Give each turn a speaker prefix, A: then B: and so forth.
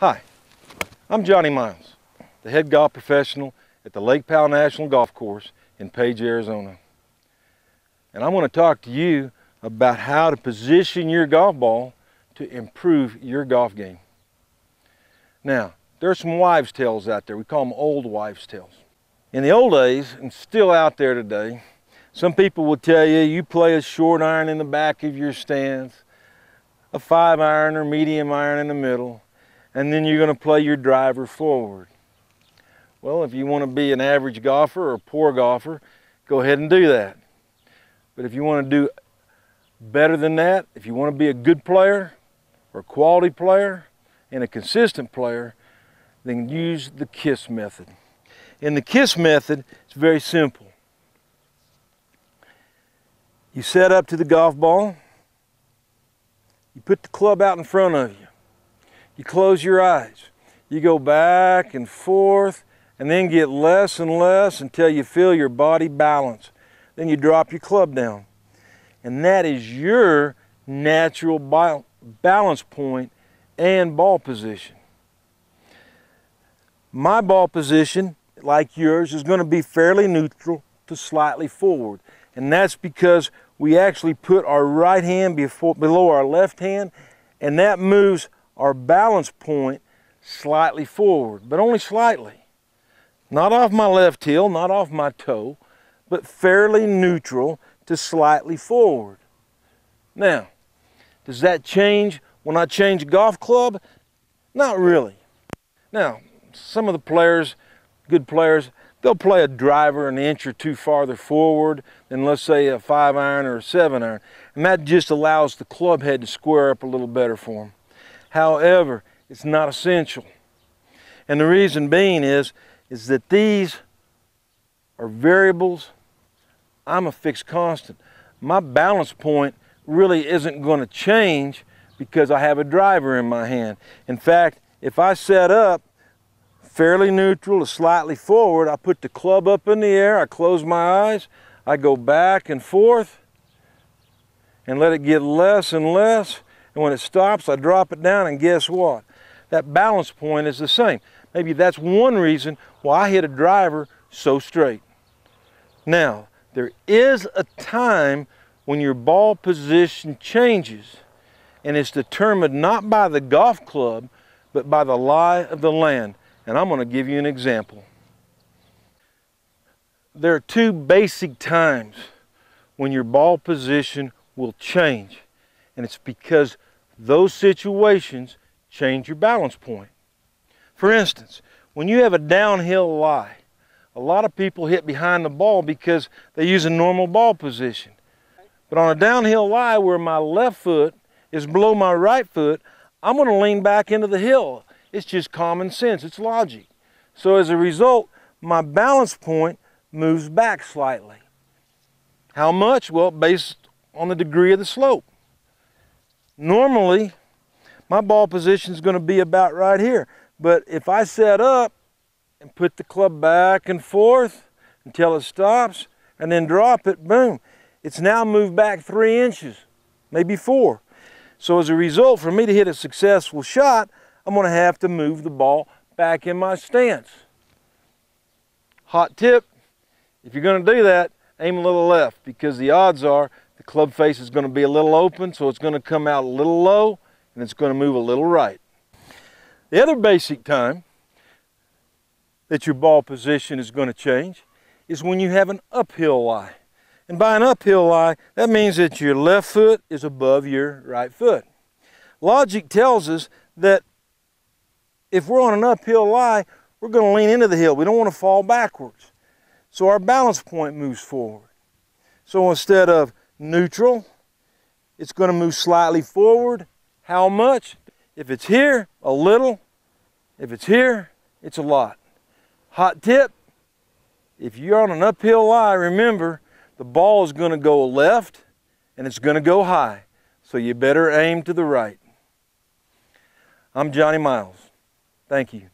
A: Hi, I'm Johnny Miles, the head golf professional at the Lake Powell National Golf Course in Page, Arizona. And I'm going to talk to you about how to position your golf ball to improve your golf game. Now, there's some wives' tales out there. We call them old wives' tales. In the old days, and still out there today, some people will tell you, you play a short iron in the back of your stance, a 5-iron or medium iron in the middle, and then you're going to play your driver forward. Well, if you want to be an average golfer or a poor golfer, go ahead and do that. But if you want to do better than that, if you want to be a good player or a quality player and a consistent player, then use the KISS method. In the KISS method, it's very simple. You set up to the golf ball, you put the club out in front of you. You close your eyes. You go back and forth and then get less and less until you feel your body balance. Then you drop your club down. And that is your natural balance point and ball position. My ball position, like yours, is going to be fairly neutral to slightly forward. And that's because we actually put our right hand below our left hand, and that moves our balance point slightly forward, but only slightly. Not off my left heel, not off my toe, but fairly neutral to slightly forward. Now, does that change when I change a golf club? Not really. Now, some of the players, good players, they'll play a driver an inch or two farther forward than, let's say, a 5-iron or a 7-iron, and that just allows the club head to square up a little better for them. However, it's not essential. And the reason being is that these are variables. I'm a fixed constant. My balance point really isn't going to change because I have a driver in my hand. In fact, if I set up fairly neutral to slightly forward, I put the club up in the air, I close my eyes, I go back and forth and let it get less and less. And when it stops, I drop it down, and guess what? That balance point is the same. Maybe that's one reason why I hit a driver so straight. Now, there is a time when your ball position changes, and it's determined not by the golf club, but by the lie of the land. And I'm going to give you an example. There are two basic times when your ball position will change, and it's because those situations change your balance point. For instance, when you have a downhill lie, a lot of people hit behind the ball because they use a normal ball position. But on a downhill lie where my left foot is below my right foot, I'm going to lean back into the hill. It's just common sense, it's logic. So as a result, my balance point moves back slightly. How much? Well, based on the degree of the slope. Normally, my ball position is going to be about right here. But if I set up and put the club back and forth until it stops and then drop it, boom, it's now moved back 3 inches, maybe 4. So as a result, for me to hit a successful shot, I'm going to have to move the ball back in my stance. Hot tip, if you're going to do that, aim a little left, because the odds are the club face is going to be a little open, so it's going to come out a little low, and it's going to move a little right. The other basic time that your ball position is going to change is when you have an uphill lie. And by an uphill lie, that means that your left foot is above your right foot. Logic tells us that if we're on an uphill lie, we're going to lean into the hill. We don't want to fall backwards. So our balance point moves forward. So instead of neutral, it's going to move slightly forward. How much? If it's here, a little. If it's here, it's a lot. Hot tip, if you're on an uphill lie, remember, the ball is going to go left and it's going to go high. So you better aim to the right. I'm Johnny Miles. Thank you.